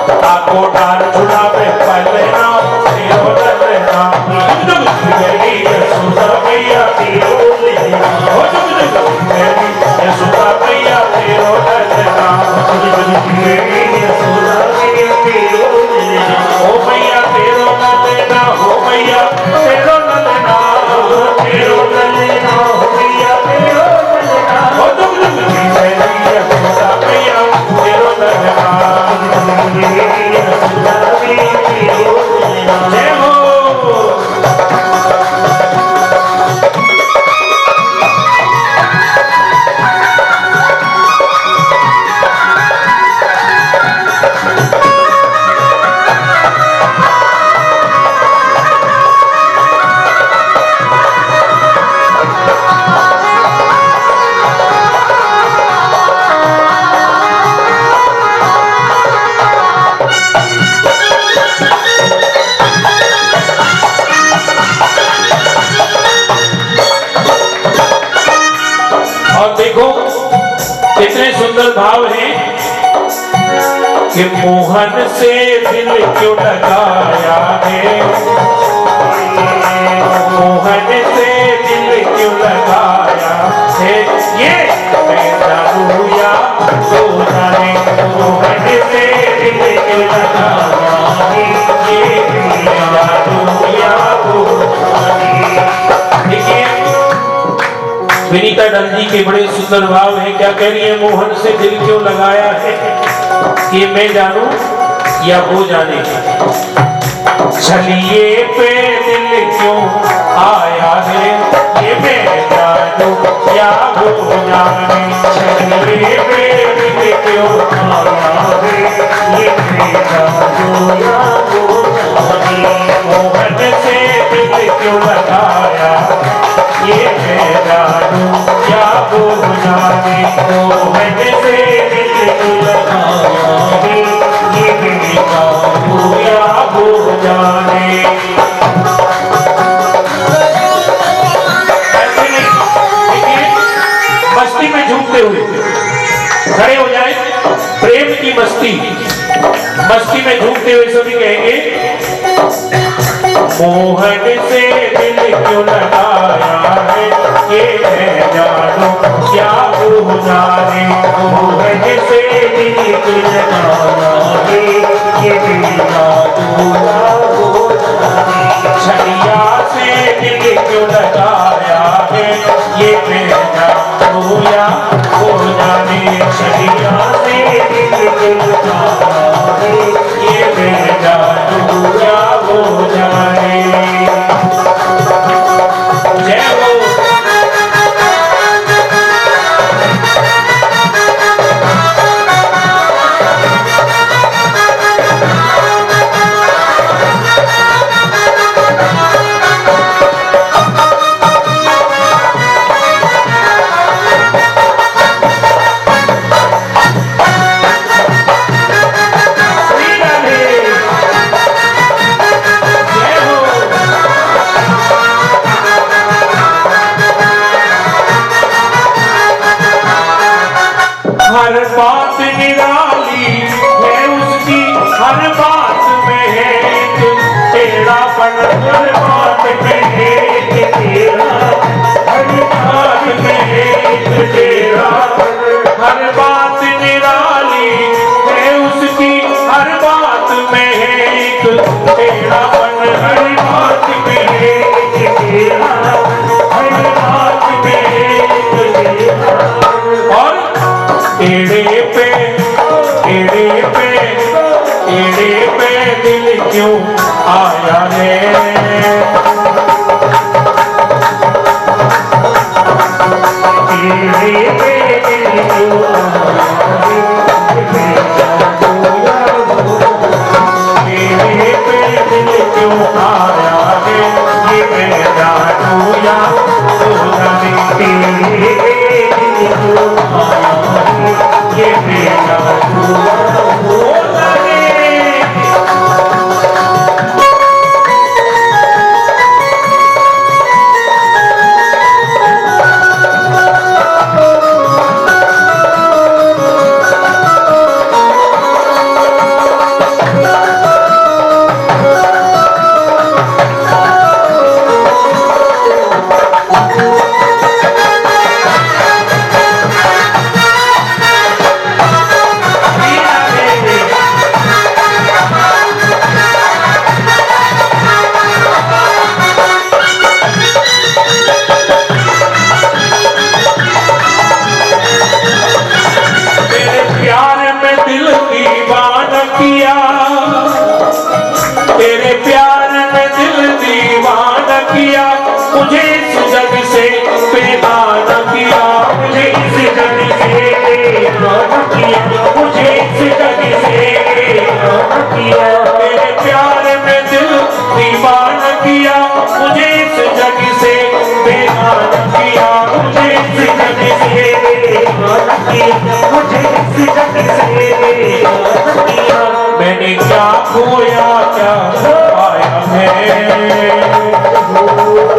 ताको डाल छुड़ावे पहले नाम तेरो ललना, जुग जुग जीवेरी यशोदा मैया तेरो ललना, हो जुग जुग जीवेरी यशोदा मैया तेरो ललना, जुग जुग जीवेरी यशोदा मैया तेरो ललना, ओ मैया तेरो ललना, इतने सुंदर भाव हैं कि मोहन से दिल क्यों लगाया है, मोहन से दिल क्यों लगाया है, ये मैं जानूं या तो जाने, मोहन से दिल क्यों लगाया है, ये मैं जानूं या तो जाने। देखिए विनीता दल जी के बड़े सुंदर भाव है। क्या कह रही है? मोहन से दिल क्यों लगाया है, ये मैं जानूं या वो जाने। छलिए पे दिल क्यों आया है, ये मैं जानूं या वो जाने। छलिए पे दिल क्यों आया है, ये मैं जानूं या वो जाने। मोहन से दिल क्यों लगाया, ये मैं जानूं या वो जाने। मोहन से दिल क्यों लगाया है, ये मैं जानूं या वो जाने। ऐसे नहीं, देखिए मस्ती में झूमते हुए खड़े हो जाए, प्रेम की मस्ती, मस्ती में झूमते हुए सभी कहेंगे मोहन से दिल क्यों लगाया है, ये मैं जानूं क्या वो जाने। मोहन से दिल क्यों लगाया है, ये मैं जानूं या वो जाने। छलिया से दिल क्यों लगाया है, ये मैं जानूं या वो जाने। छलिया से दिल क्यों लगाया है, ये मैं जानूं या वो जाने। जय हो। हर बात निराली है उसकी, हर बात में है एक टेढ़ापन, हर बात में है एक टेढ़ा, हर बात में है एक टेढ़ापन। हर बात निराली है उसकी, हर बात में है एक टेढ़ापन, हर बात में है एक टेढ़ा, हर बात में है एक टेढ़ा। और टेढ़े पे टेढ़े पे टेढ़े पे दिल क्यों आया है, टेढ़े पे दिल क्यों आया है, टेढ़े पे दिल क्यों आया है, ये मैं जानूं या वो जाने। टेढ़े पे दिल क्यों आया है, ये मैं जानूं या वो जाने। तेरे प्यार में दिल दीवाना किया, मुझे इस जग से बेगाना किया, मुझे इस जग से बेगाना किया, मुझे इस जग से बेगाना किया। तेरे प्यार में दिल दीवाना किया, मुझे इस जग से बेगाना किया, मुझे इस जग से बेगाना किया, मुझे इस जग से बेगाना किया। मैंने क्या खोया क्या पाया है,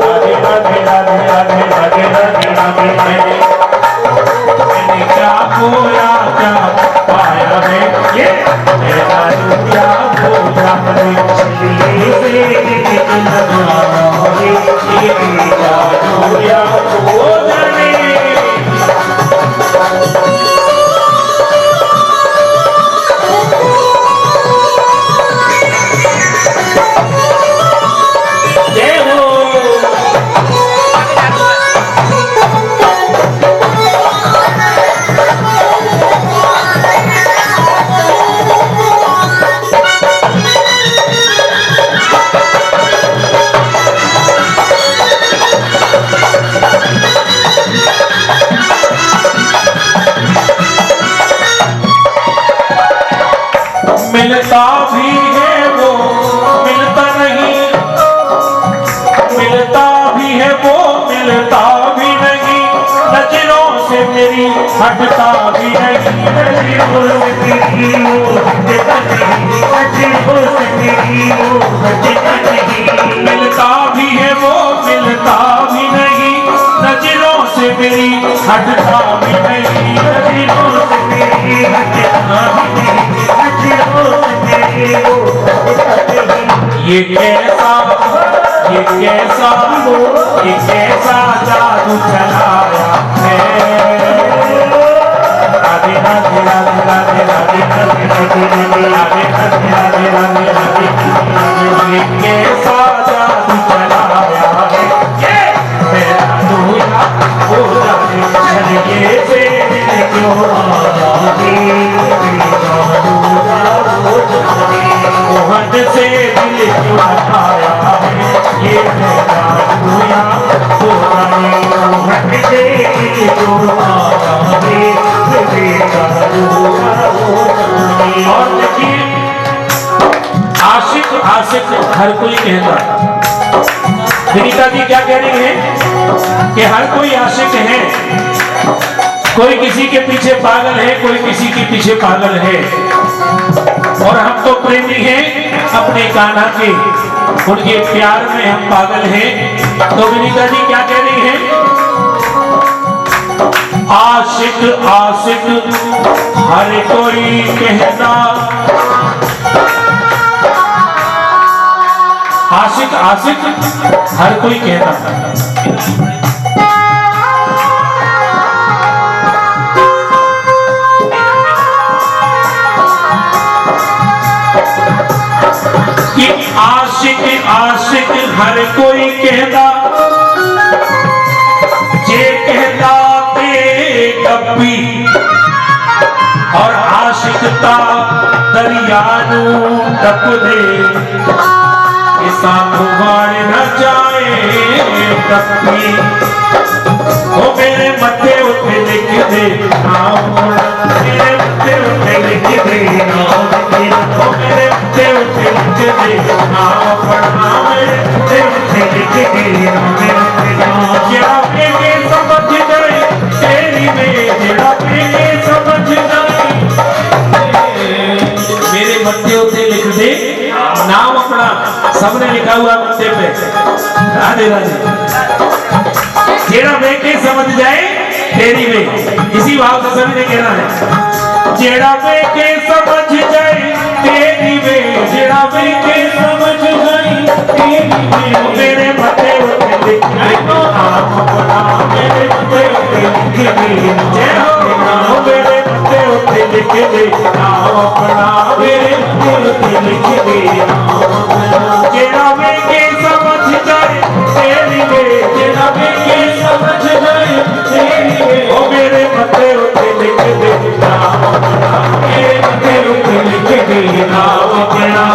राधे राधे राधे राधे राधे राधे राधे। मैंने क्या खोया क्या पाया है ये मेरा दुनिया खोया है चलिए से लगवाना है ये मेरा दुनिया खोया है मिलता भी है वो मिलता नहीं मिलता भी है वो मिलता भी नहीं नजरों से मेरी हटता भी नहीं नजरों से मेरी वो हटता नहीं नजरों से मेरी वो हटता नहीं मिलता भी है वो मिलता भी नहीं नजरों से मेरी हटता भी नहीं नजरों से मेरी हटता भी नहीं ये कैसा जादू चलाया है राधे राधे राधे राधे राधे राधे राधे राधे राधे राधे ये कैसा जादू चलाया है ये मेरा दूल्हा हो जाए चलिए से क्यों मोहन से दिल क्यों आया है ये मेरा दुनिया मोहन से दिल क्यों आया है ये मेरा दुनिया और देखिए आशिक आशिक हर कोई कहता विनीता जी क्या कह रही है कि हर कोई आशिक है कोई किसी के पीछे पागल है कोई किसी के पीछे पागल है और हम तो प्रेमी हैं अपने कान्हा के उनके प्यार में हम पागल हैं तो विनीता जी क्या कह रही हैं आशिक आशिक हर कोई कहता आशिक आशिक हर कोई कहता आशिक आशिक हर कोई कहता जे कहता ते कपी और आशिकता दरियानू टप दे साथ बाढ़ न जाए टपी ओ मेरे मथे उठे लिख दे मेरे मथे उठे लिख दे ओ मेरे मथे उठे लिख दे पढ़ना मेरे मथे उठे लिख दे जरा के समझ गए तेरी में जरा के समझ गए मेरे मथे उठे लिख दे नाम अपना सबने लिखा हुआ मत्थे पे राधे राधे जेड़ा वे के समझ जाए तेरी में इसी भाव से सभी ने कहना है जेड़ा वे के समझ जाए तेरी में जेड़ा वे के समझ जाए तेरी में मेरे मथे उठे लिख दे नाम अपना मेरे मथे उठे लिख दे जय हो मेरे मथे उठे लिख दे नाम अपना मेरे मथे उठे लिख दे जेड़ा वे के समझ जाए तेरी में जेड़ा वे के समझ जाए तेरी में ओ मेरे मथे उठे लिख दे नाम अपना मेरे मथे उठे लिख दे नाम अपना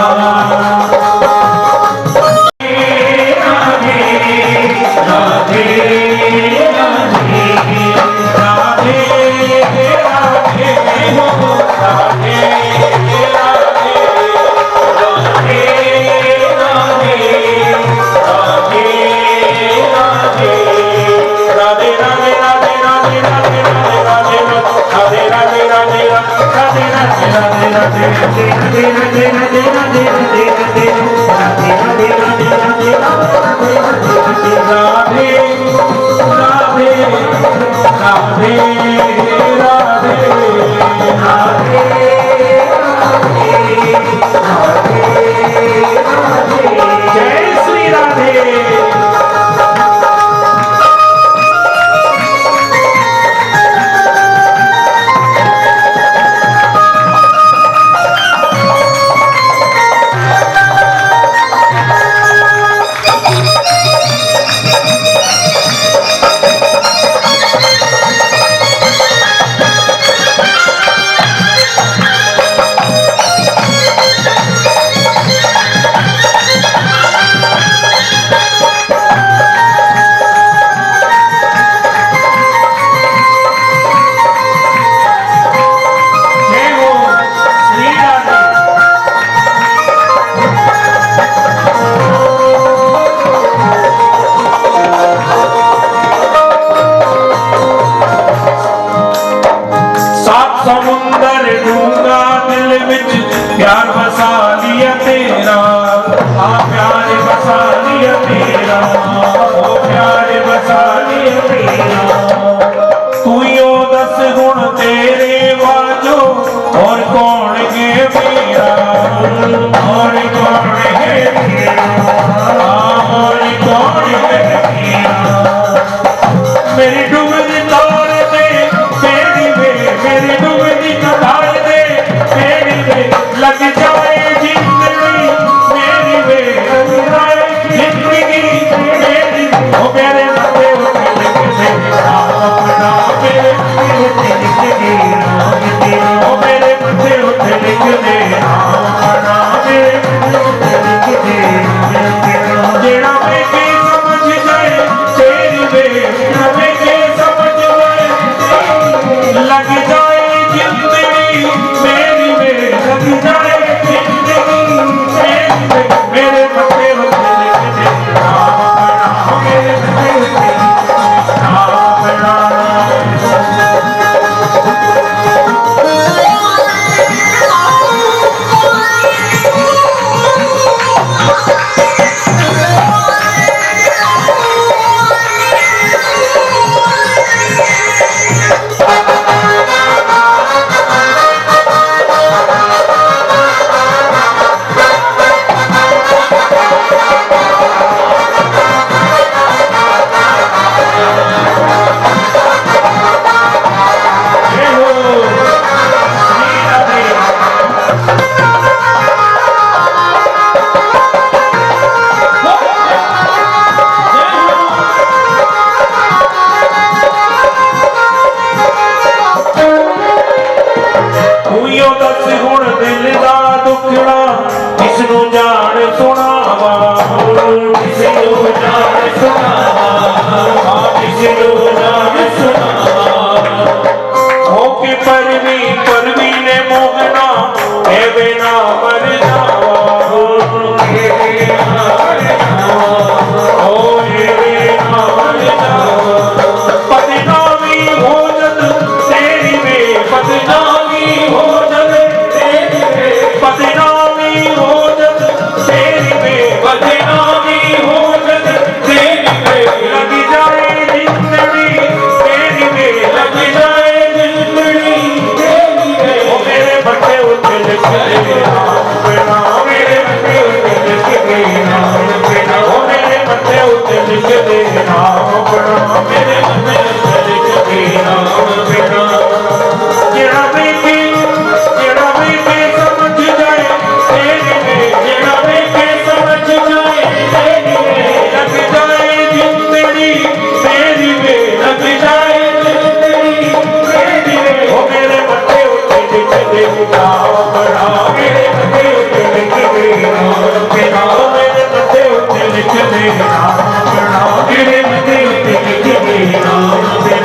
राधे राधे राधे समुंदर डूंगा दिल विच प्यार बसा लिया तेरा, प्यार बसा लिया तेरा, ओ प्यार बसा लिया तेरा। तू यो दस गुण तेरे वाजो और कौन है मेरा, और कौन है मेरा, और कौन है मेरा। मेरी डूबती तार दे मेरी वे, मेरी डूबती तार दे मेरी वे, लग जाए जिंदगी मेरी वे, लग जाए जिंदगी मेरी। ओ मेरे मथे उते लिख दे अपना, मेरे मथे उते लिख दे नाम तेरा, ओ मेरे मथे उते लिख दे अपना, मेरे मथे उते लिख दे नाम तेरा। जेड़ा मेरे समझ जाए तेरी वे, लग जाए जिंदगी मेरी वे, लग जाए जिंदगी मेरी वे। मेरे मथे उते लिख दे नाम अपना, मेरे मथे उते नाम अपना। Let's